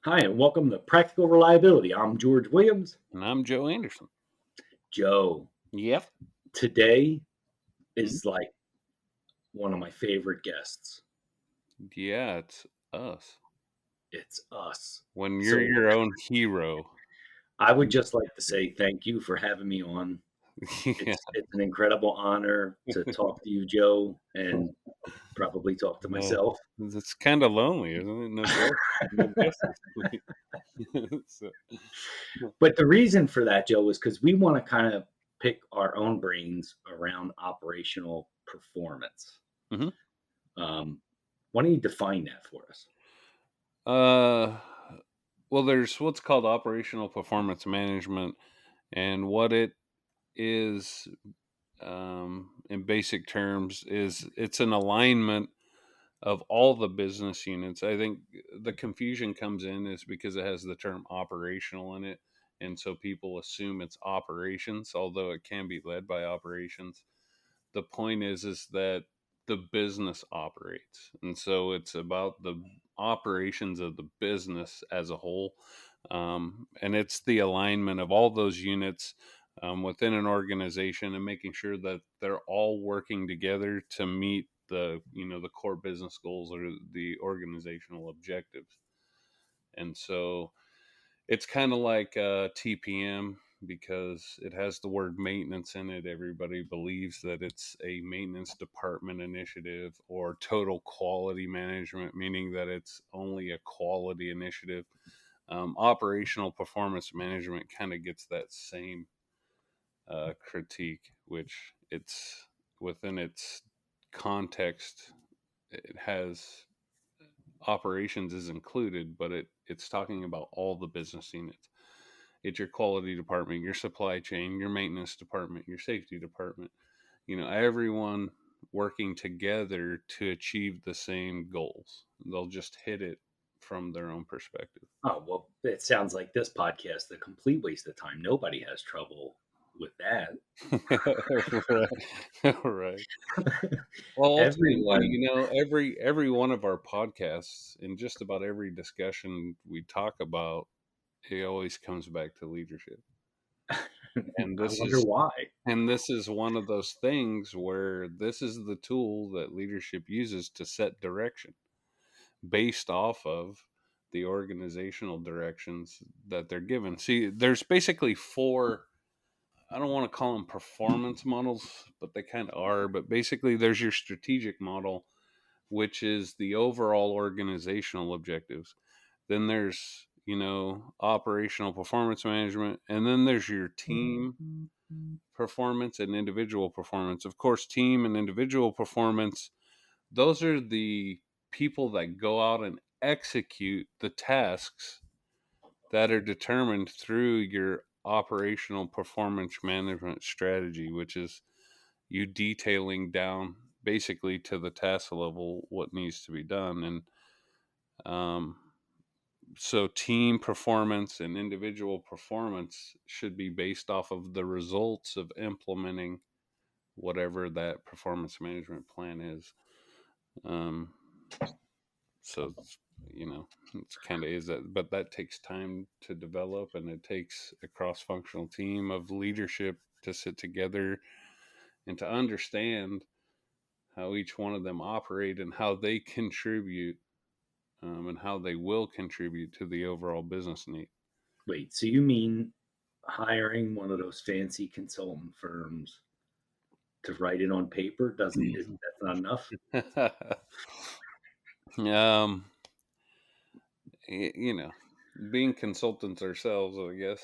Hi, and welcome to Practical Reliability. I'm George Williams. And I'm Joe Anderson. Joe, Yep. today Mhm. is like one of my favorite guests. Yeah, it's us. It's us. When you're So your own hero. I would just like to say thank you for having me on. Yeah. It's an incredible honor to talk to you, Joe, and probably talk to No, myself. it's kind of lonely, isn't it? No guest. No guest this week. So, But the reason for that, Joe, is because we want to kind of pick our own brains around operational performance. mhm. Um, why don't you define that for us? uh, well, there's what's called operational performance management, and what it is, in basic terms, is it's an alignment of all the business units. I think the confusion comes in is because it has the term operational in it. And so people assume it's operations, although it can be led by operations. The point is that the business operates. And so it's about the operations of the business as a whole. And it's the alignment of all those units within an organization and making sure that they're all working together to meet the core business goals or the organizational objectives. And so it's kind of like TPM because it has the word maintenance in it. Everybody believes that it's a maintenance department initiative, or total quality management, meaning that it's only a quality initiative. Operational performance management kind of gets that same critique, which it's within its context. It has operations is included, but it's talking about all the business units. It's your quality department, your supply chain, your maintenance department, your safety department. Everyone working together to achieve the same goals. They'll just hit it from their own perspective. Oh, well, it sounds like this podcast a complete waste of time. Nobody has trouble with that. Right. Right. Well, ultimately, Everyone, every one of our podcasts and just about every discussion we talk about, it always comes back to leadership. And I this wonder is why. and this is one of those things where this is the tool that leadership uses to set direction based off of the organizational directions that they're given. See, there's basically four, I don't want to call them performance models, but they kind of are. But basically, there's your strategic model, which is the overall organizational objectives. Then there's, operational performance management. And then there's your team performance and individual performance. Of course, team and individual performance, those are the people that go out and execute the tasks that are determined through your operational performance management strategy, which is you detailing down basically to the task level what needs to be done. And um, so team performance and individual performance should be based off of the results of implementing whatever that performance management plan is. Um, so it's kind of is that, but that takes time to develop, and it takes a cross-functional team of leadership to sit together and to understand how each one of them operate and how they contribute, and how they will contribute to the overall business need. Wait, so you mean hiring one of those fancy consultant firms to write it on paper doesn't is that's not enough? um, you know, being consultants ourselves, I guess,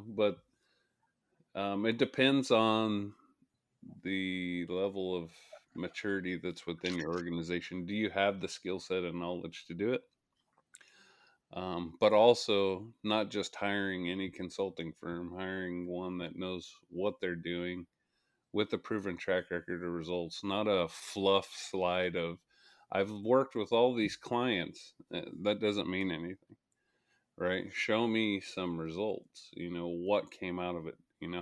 but it depends on the level of maturity that's within your organization. Do you have the skill set and knowledge to do it? But also, not just hiring any consulting firm, hiring one that knows what they're doing with a proven track record of results, not a fluff slide of, I've worked with all these clients. That doesn't mean anything, right? Show me some results. What came out of it?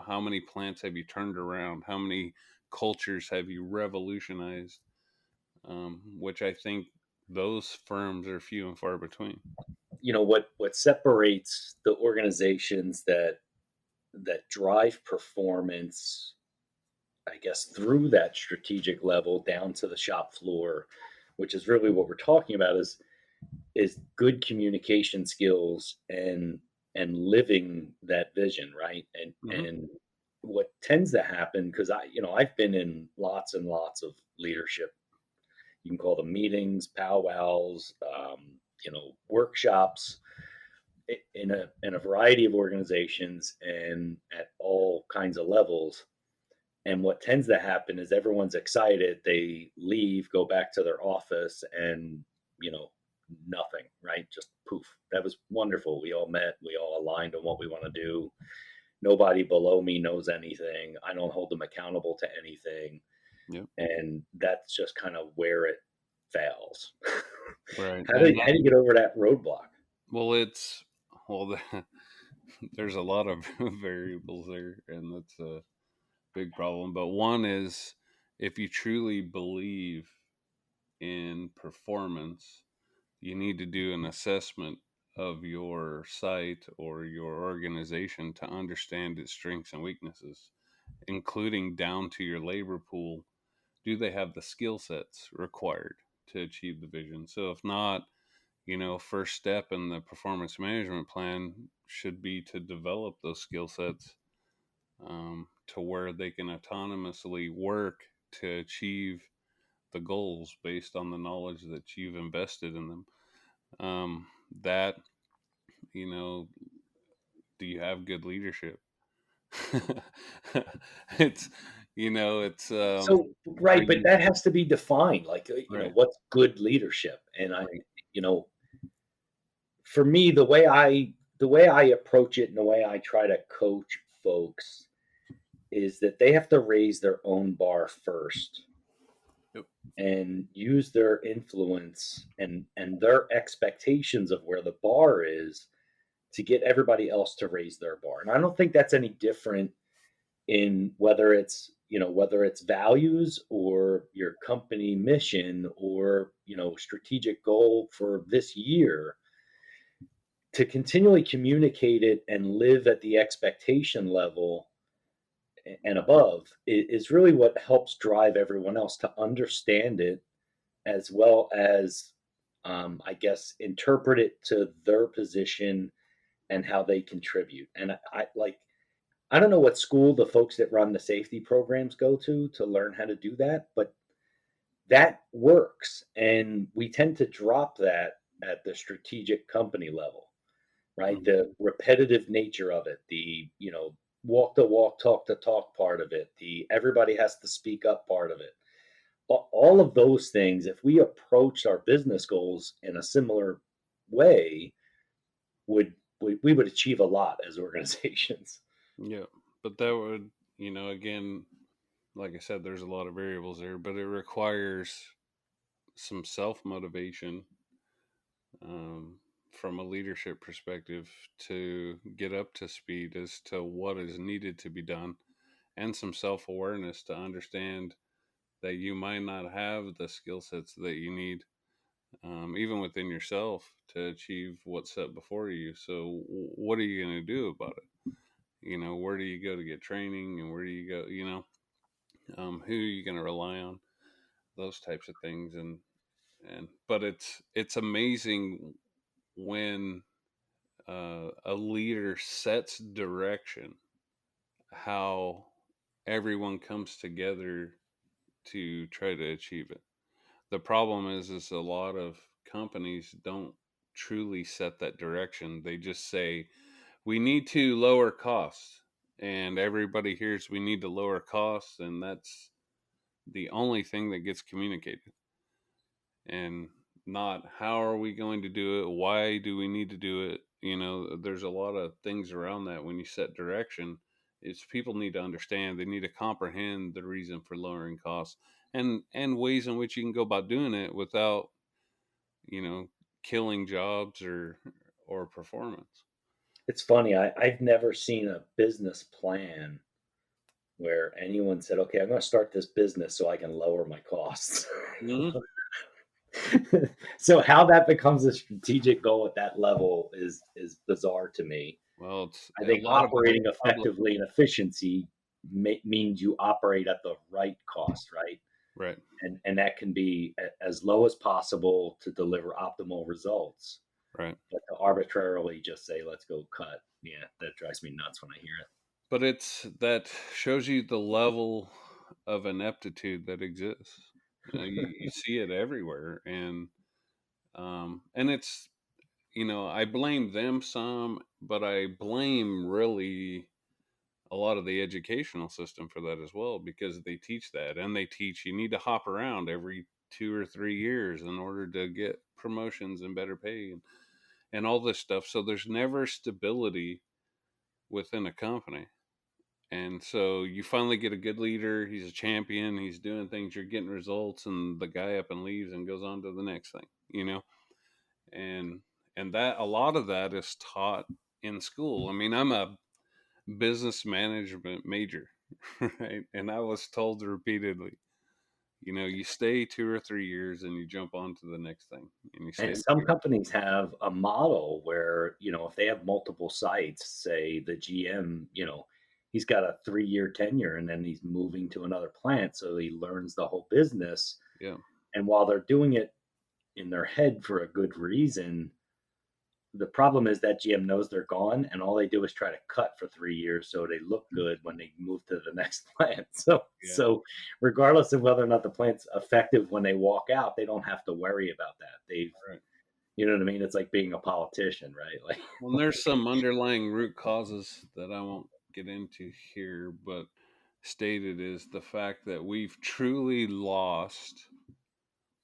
How many plants have you turned around? How many cultures have you revolutionized? Which I think those firms are few and far between. what separates the organizations that drive performance, I guess, through that strategic level down to the shop floor, which is really what we're talking about, is good communication skills and living that vision, right? And Hmm. and what tends to happen, because I've been in lots and lots of leadership, you can call them meetings, powwows, workshops, in a variety of organizations and at all kinds of levels. And what tends to happen is everyone's excited, they leave, go back to their office, and you know nothing, right? Just poof. That was wonderful. We all met, we all aligned on what we want to do. Nobody below me knows anything. I don't hold them accountable to anything. Yep. And that's just kind of where it fails. Right. how And do how do you get over that roadblock? well, there's a lot of variables there, and that's a big problem. But one is, if you truly believe in performance, you need to do an assessment of your site or your organization to understand its strengths and weaknesses, including down to your labor pool. Do they have the skill sets required to achieve the vision? So, if not, first step in the performance management plan should be to develop those skill sets, to where they can autonomously work to achieve the goals based on the knowledge that you've invested in them. That, you know, do you have good leadership? it's, it's, So are right, but you that has to be defined. Like, right? what's good leadership? And Right. you know, for me, the way I approach it and the way I try to coach folks is that they have to raise their own bar first Yep. and use their influence and their expectations of where the bar is to get everybody else to raise their bar. And I don't think that's any different in whether it's values or your company mission or strategic goal for this year. To continually communicate it and live at the expectation level and above is really what helps drive everyone else to understand it, as well as I guess interpret it to their position and how they contribute. And I don't know what school the folks that run the safety programs go to learn how to do that, but that works. And we tend to drop that at the strategic company level, right? Mhm. The repetitive nature of it, the walk the walk, talk the talk part of it, the everybody has to speak up part of it. All of those things, if we approach our business goals in a similar way, would we would achieve a lot as organizations. Yeah. But that would, again, like I said, there's a lot of variables there, but it requires some self motivation, um, from a leadership perspective, to get up to speed as to what is needed to be done, and some self awareness to understand that you might not have the skill sets that you need, even within yourself, to achieve what's set before you. So, what are you going to do about it? Where do you go to get training, and where do you go? Who are you going to rely on? Those types of things, and but it's amazing when, a leader sets direction, how everyone comes together to try to achieve it. The problem is a lot of companies don't truly set that direction. They just say, we need to lower costs, and everybody hears we need to lower costs, and that's the only thing that gets communicated, and not how are we going to do it, why do we need to do it. There's a lot of things around that. When you set direction, it's people need to understand, they need to comprehend the reason for lowering costs, and ways in which you can go about doing it without, you know killing jobs or performance. It's funny. I've never seen a business plan where anyone said, "Okay, I'm going to start this business so I can lower my costs." Hmm. So how that becomes a strategic goal at that level is bizarre to me. Well, it's I a think lot of it is operating public. effectively and efficiency means you operate at the right cost, right? Right. And that can be as low as possible to deliver optimal results. Right. But to arbitrarily just say, let's go cut, yeah, that drives me nuts when I hear it. But it's that shows you the level of ineptitude that exists. You see it everywhere, and it's, I blame them some, but I blame really a lot of the educational system for that as well, because they teach that, and they teach you need to hop around every 2 or 3 years in order to get promotions and better pay, and all this stuff. So there's never stability within a company. And so you finally get a good leader. He's a champion. He's doing things. You're getting results, and the guy up and leaves and goes on to the next thing. And that a lot of that is taught in school. I mean, I'm a business management major, right? And I was told repeatedly, you stay 2 or 3 years and you jump on to the next thing, and you stay And some 2 or companies have a model where, if they have multiple sites, say the GM, he's got a 3-year tenure and then he's moving to another plant. So he learns the whole business. yeah, And while they're doing it in their head for a good reason, the problem is that GM knows they're gone and all they do is try to cut for 3 years so they look good when they move to the next plant. So, yeah, so regardless of whether or not the plant's effective when they walk out, they don't have to worry about that. right. You know what I mean? It's like being a politician, right? Like, Well, there's some underlying root causes that I won't get into here, but stated is the fact that we've truly lost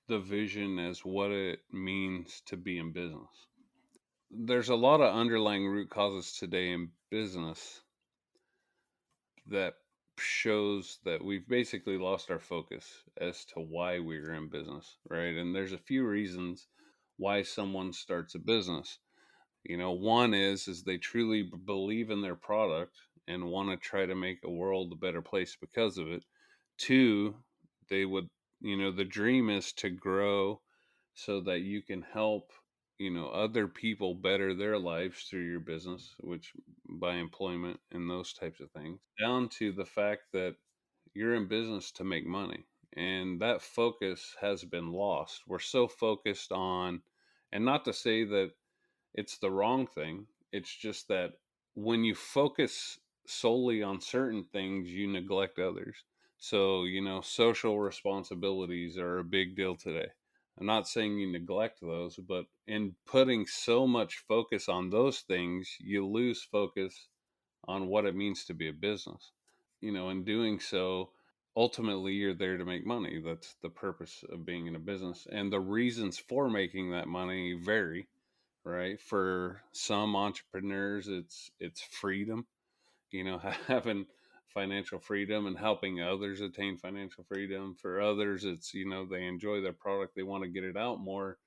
the vision as what it means to be in business. There's a lot of underlying root causes today in business that shows that we've basically lost our focus as to why we're in business, right? And there's a few reasons why someone starts a business. One is they truly believe in their product and want to try to make a world a better place because of it. Two, they would, the dream is to grow so that you can help, other people better their lives through your business, which by employment and those types of things, down to the fact that you're in business to make money. And that focus has been lost. We're so focused on, and not to say that it's the wrong thing. It's just that when you focus solely on certain things, you neglect others. So, social responsibilities are a big deal today. I'm not saying you neglect those, but in putting so much focus on those things, you lose focus on what it means to be a business. In doing so, ultimately you're there to make money. That's the purpose of being in a business. And the reasons for making that money vary, right? For some entrepreneurs, it's freedom, having financial freedom and helping others attain financial freedom. For others, it's, they enjoy their product, they want to get it out more.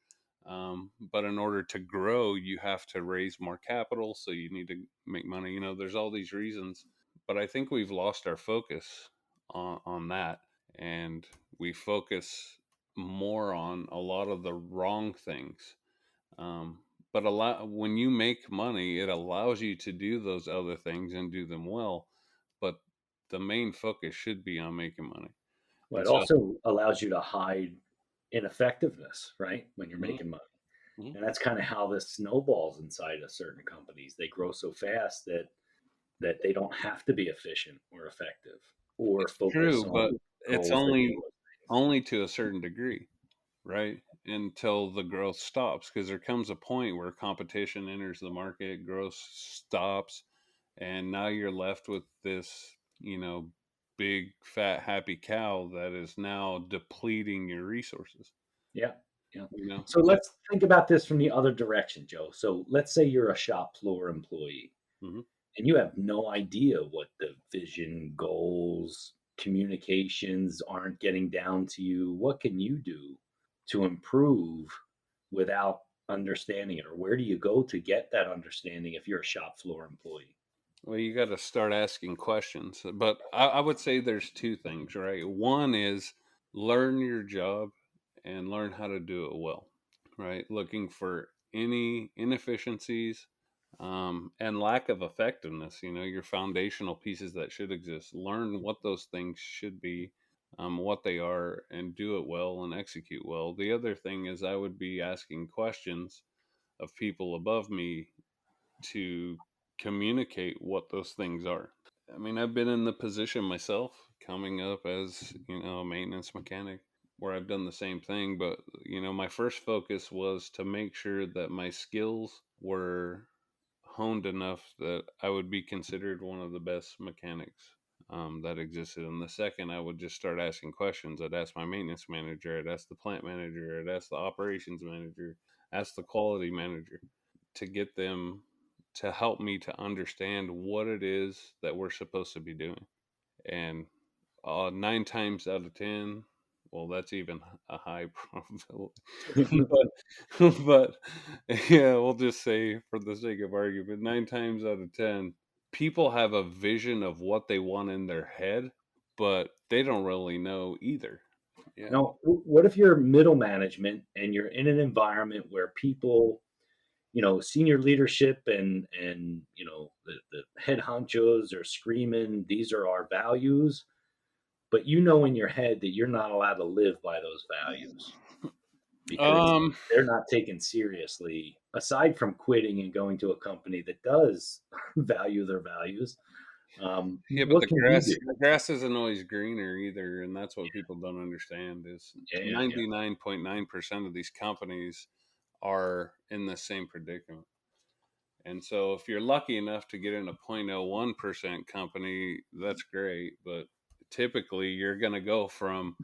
But in order to grow, you have to raise more capital, so you need to make money. There's all these reasons, but I think we've lost our focus on that, and we focus more on a lot of the wrong things. But when you make money, it allows you to do those other things and do them well. But the main focus should be on making money. well, And it so, also allows you to hide ineffectiveness, right? When you're mhm, making money. mhm. And that's kind of how this snowballs inside of certain companies. They grow so fast that they don't have to be efficient or effective or It's focus true, but on it's goals that do only those things. only to a certain degree, right? Until the growth stops, because there comes a point where competition enters the market, growth stops, and now you're left with this, big fat happy cow that is now depleting your resources. Yeah. Yeah. You know, So and let's think about this from the other direction, Joe. So let's say you're a shop floor employee mhm. and you have no idea what the vision, goals, communications aren't getting down to you. What can you do to improve without understanding it? Or where do you go to get that understanding if you're a shop floor employee? Well, you got to start asking questions. But I would say there's two things, right? One is learn your job and learn how to do it well, right? Looking for any inefficiencies and lack of effectiveness, your foundational pieces that should exist. Learn what those things should be, what they are, and do it well and execute well. The other thing is, I would be asking questions of people above me to communicate what those things are. I mean, I've been in the position myself coming up as, a maintenance mechanic where I've done the same thing. But, my first focus was to make sure that my skills were honed enough that I would be considered one of the best mechanics that existed. And the second, I would just start asking questions. I'd ask my maintenance manager, I'd ask the plant manager, I'd ask the operations manager, ask the quality manager to get them to help me to understand what it is that we're supposed to be doing. And 9 times out of 10, well, that's even a high probability. but yeah, we'll just say for the sake of argument, 9 times out of 10, people have a vision of what they want in their head, but they don't really know either. Yeah. Now, what if you're middle management and you're in an environment where people, senior leadership and the head honchos are screaming, "These are our values," but in your head that you're not allowed to live by those values because Um, they're not taken seriously. Aside from quitting and going to a company that does value their values, yeah, but what can you do? the grass isn't always greener either, and that's what people don't understand is Yeah, yeah, yeah. 99.9% of these companies are in the same predicament. And so if you're lucky enough to get in a 0.01% company, that's great. But typically you're going to go from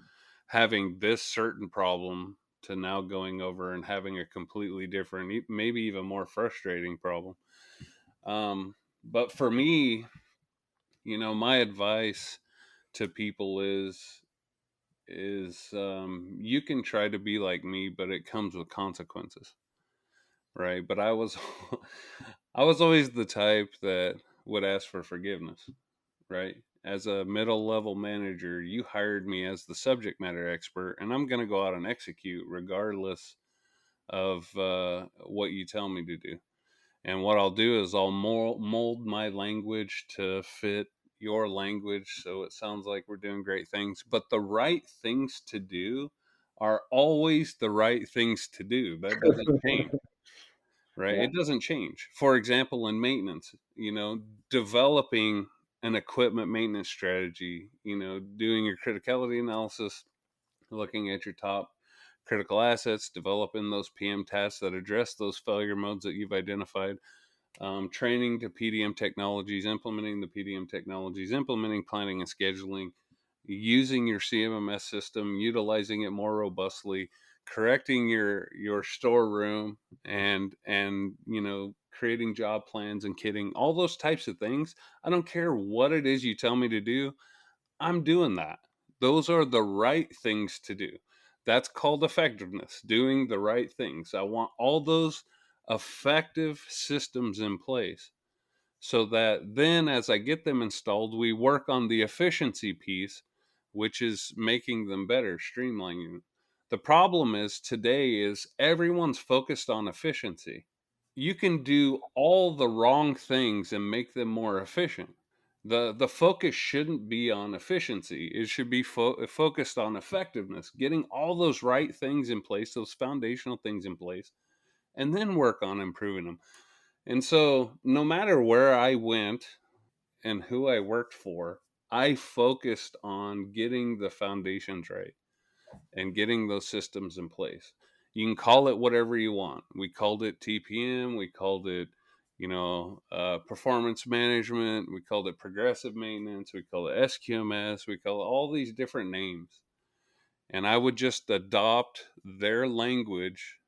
having this certain problem to now going over and having a completely different, maybe even more frustrating problem. But for me, my advice to people is you can try to be like me, but it comes with consequences, right? But I was I was always the type that would ask for forgiveness, right? As a middle level manager, you hired me as the subject matter expert, and I'm going to go out and execute regardless of what you tell me to do. And what I'll do is I'll mold my language to fit your language so it sounds like we're doing great things. But the right things to do are always the right things to do. That doesn't change, right? Yeah. It doesn't change. For example, in maintenance, developing an equipment maintenance strategy, doing your criticality analysis, looking at your top critical assets, developing those PM tasks that address those failure modes that you've identified, training to PDM technologies, implementing the PDM technologies, implementing planning and scheduling, using your CMMS system, utilizing it more robustly, correcting your storeroom, and creating job plans and kitting, all those types of things. I don't care what it is you tell me to do, I'm doing that. Those are the right things to do. That's called effectiveness, doing the right things. I want all those effective systems in place so that then as I get them installed, we work on the efficiency piece, which is making them better, streamlining. The problem is today is everyone's focused on efficiency. You can do all the wrong things and make them more efficient. The focus shouldn't be on efficiency. It should be focused on effectiveness, getting all those right things in place, those foundational things in place, and then work on improving them. And so, no matter where I went and who I worked for, I focused on getting the foundations right and getting those systems in place. You can call it whatever you want. We called it TPM. We called it, performance management. We called it progressive maintenance. We call it SQMS. We call it all these different names. And I would just adopt their language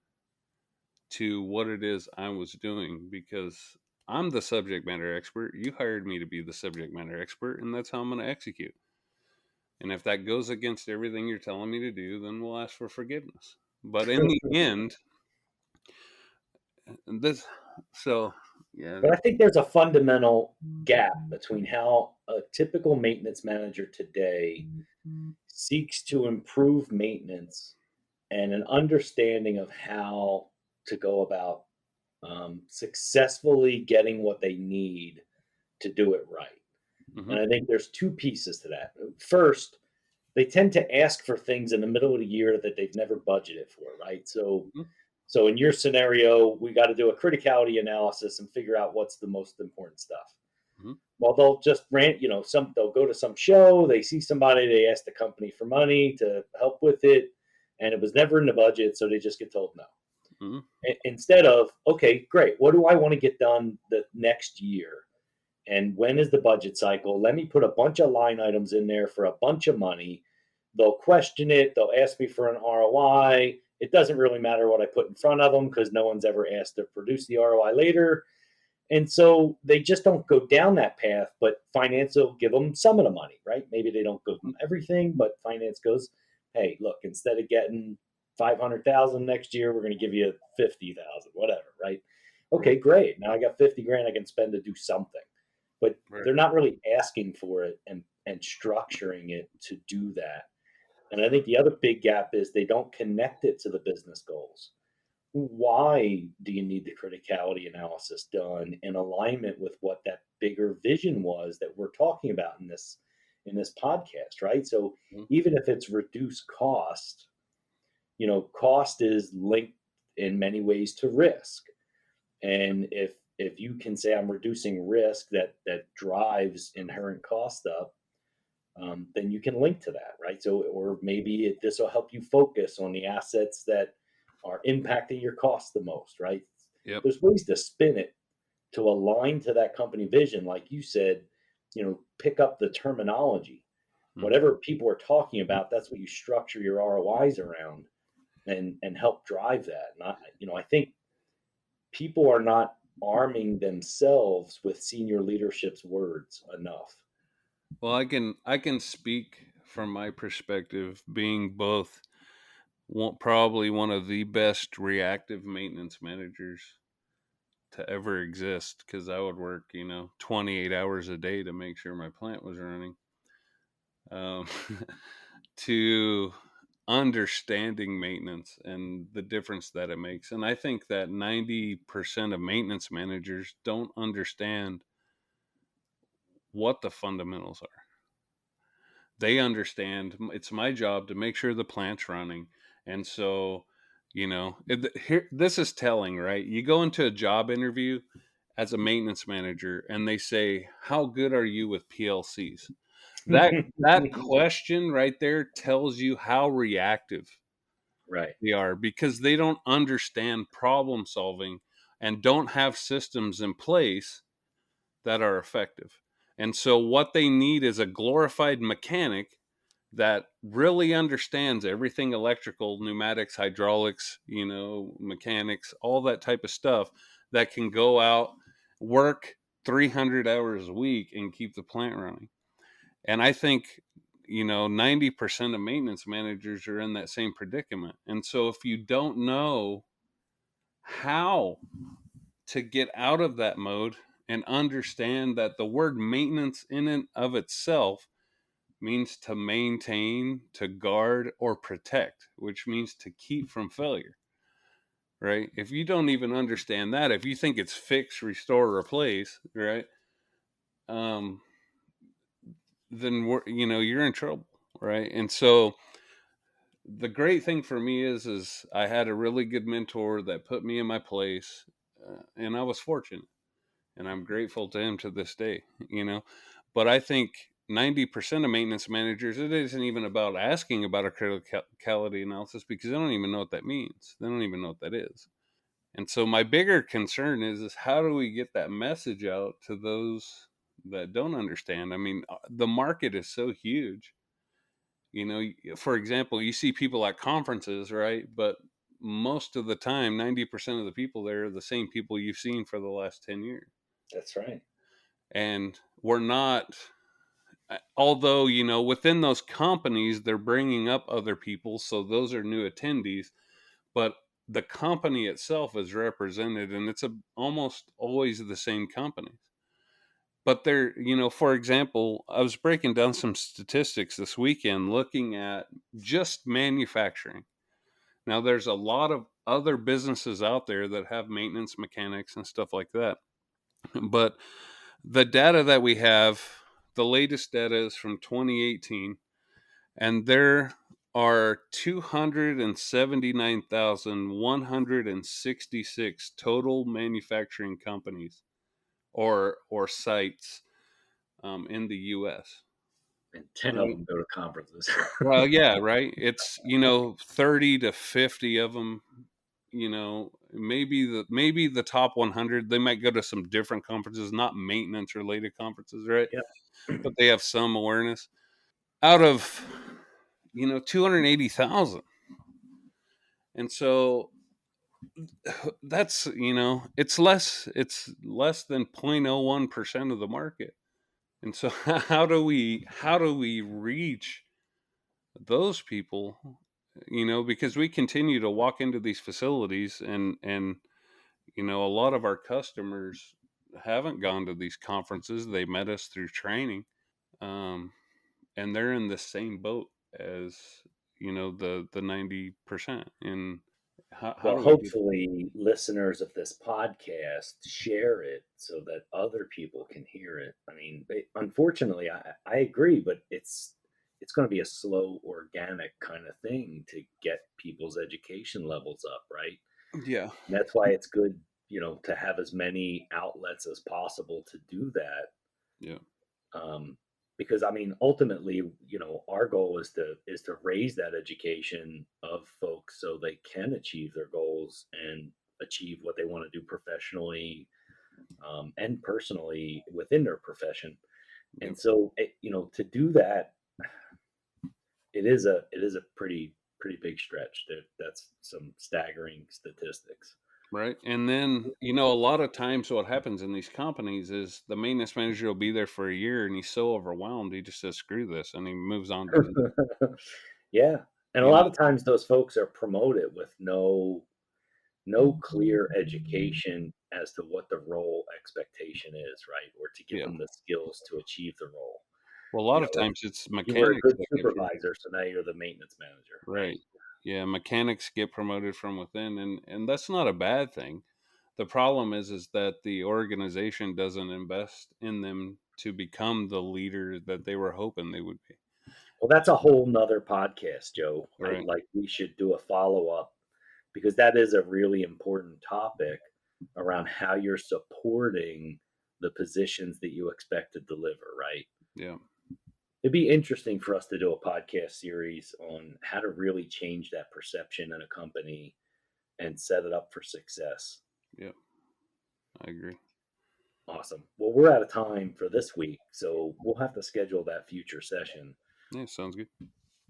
to what it is I was doing because I'm the subject matter expert. You hired me to be the subject matter expert, and that's how I'm going to execute. And if that goes against everything you're telling me to do, then we'll ask for forgiveness. But in the end, this, so yeah, But I think there's a fundamental gap between how a typical maintenance manager today seeks to improve maintenance and an understanding of how to go about successfully getting what they need to do it right. Hmm. And I think there's two pieces to that. First, they tend to ask for things in the middle of the year that they've never budgeted for, right? Hmm. So in your scenario, we got to do a criticality analysis and figure out what's the most important stuff. Hmm. Well, they'll just rant, they'll go to some show, they see somebody, they ask the company for money to help with it, and it was never in the budget, so they just get told no. Hmm. Instead of, okay, great, what do I want to get done the next year? And when is the budget cycle? Let me put a bunch of line items in there for a bunch of money. They'll question it. They'll ask me for an ROI. It doesn't really matter what I put in front of them because no one's ever asked to produce the ROI later. And so they just don't go down that path, but finance will give them some of the money, right? Maybe they don't give them everything, but finance goes, hey, look, instead of getting 500,000 next year, we're going to give you 50,000, whatever, right? Okay, Right. great. Now I got 50 grand I can spend to do something. But Right. they're not really asking for it and structuring it to do that. And I think the other big gap is they don't connect it to the business goals. Why do you need the criticality analysis done in alignment with what that bigger vision was that we're talking about in this podcast, right? So Mhm. even if it's reduced cost, cost is linked in many ways to risk. And if you can say I'm reducing risk that drives inherent cost up, then you can link to that, right? So, or maybe this will help you focus on the assets that are impacting your cost the most, right? Yep. There's ways to spin it to align to that company vision, like you said. Pick up the terminology. Mhm. Whatever people are talking about, that's what you structure your ROIs around, and help drive that. And I think people are not arming themselves with senior leadership's words enough. Well, I can speak from my perspective, being both probably one of the best reactive maintenance managers to ever exist, because I would work 28 hours a day to make sure my plant was running. Um, to understanding maintenance and the difference that it makes. And I think that 90% of maintenance managers don't understand what the fundamentals are. They understand it's my job to make sure the plant's running. And so, here, this is telling, right? You go into a job interview as a maintenance manager and they say, "How good are you with PLCs?" That question right there tells you how reactive Right. they are, because they don't understand problem solving and don't have systems in place that are effective. And so what they need is a glorified mechanic that really understands everything electrical, pneumatics, hydraulics, mechanics, all that type of stuff, that can go out, work 300 hours a week and keep the plant running. And I think 90% of maintenance managers are in that same predicament. And so if you don't know how to get out of that mode and understand that the word maintenance in and of itself means to maintain, to guard, or protect, which means to keep from failure, right? If you don't even understand that, if you think it's fix, restore, replace, right? Um, then you're in trouble, right? And so the great thing for me is I had a really good mentor that put me in my place, and I was fortunate, and I'm grateful to him to this day. You know, but I think 90% of maintenance managers, it isn't even about asking about a criticality analysis, because they don't even know what that means. They don't even know what that is. And so my bigger concern is how do we get that message out to those that don't understand? I mean, the market is so huge. For example, you see people at conferences, right? But most of the time, 90% of the people there are the same people you've seen for the last 10 years. That's right. And we're not, although, within those companies, they're bringing up other people. So those are new attendees. But the company itself is represented, and it's almost always the same companies. But they're, for example, I was breaking down some statistics this weekend looking at just manufacturing. Now, there's a lot of other businesses out there that have maintenance mechanics and stuff like that. But the data that we have, the latest data is from 2018, and there are 279,166 total manufacturing companies or sites in the U.S. And 10 of Right. them go to conferences. Well, yeah, right. It's 30 to 50 of them. Maybe the top 100. They might go to some different conferences, not maintenance related conferences, right? Yeah. But they have some awareness out of 280,000, and so that's it's less than 0.01% of the market. And so how do we reach those people, because we continue to walk into these facilities, and a lot of our customers haven't gone to these conferences. They met us through training, um, and they're in the same boat as the 90%. And how Well, do we get? hopefully, listeners of this podcast share it so that other people can hear it. I mean, unfortunately, I agree, but it's going to be a slow, organic kind of thing to get people's education levels up, right? Yeah. And that's why it's good, to have as many outlets as possible to do that. Yeah. Um, because I mean, ultimately, our goal is to raise that education of folks so they can achieve their goals and achieve what they want to do professionally, and personally within their profession. Yep. And so, to do that, it is a pretty big stretch. That's some staggering statistics. Right. And then, a lot of times what happens in these companies is the maintenance manager will be there for a year and he's so overwhelmed, he just says, screw this. And he moves on to the next, Yeah, and a you lot know, of times those folks are promoted with no clear education as to what the role expectation is, right? Or to give yeah. them the skills to achieve the role. Well, a lot You of know, times it's you were a mechanics good that get supervisor, so now you're the maintenance manager, right? right. Yeah. Mechanics get promoted from within, and that's not a bad thing. The problem is that the organization doesn't invest in them to become the leader that they were hoping they would be. Well, that's a whole nother podcast, Joe. I Right. like we should do a follow up because that is a really important topic around how you're supporting the positions that you expect to deliver, right? Yeah. It'd be interesting for us to do a podcast series on how to really change that perception in a company and set it up for success. Yeah. I agree. Awesome. Well, we're out of time for this week, so we'll have to schedule that future session. Yeah. Sounds good.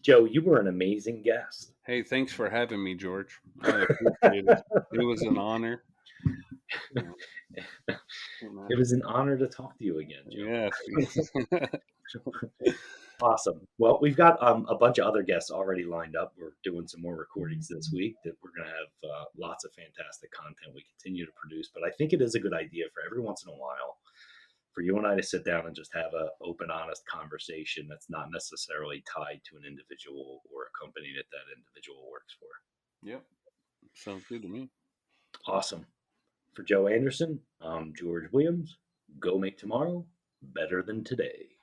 Joe, you were an amazing guest. Hey, thanks for having me, George. I appreciate it. It was an honor. Uh, It was an honor to talk to you again, Yes. Joe. Awesome. Well, we've got a bunch of other guests already lined up. We're doing some more recordings this week that we're going to have lots of fantastic content we continue to produce. But I think it is a good idea for every once in a while for you and I to sit down and just have an open, honest conversation that's not necessarily tied to an individual or a company that that individual works for. Yep. Sounds good to me. Awesome. For Joe Anderson, I'm George Williams. Go make tomorrow better than today.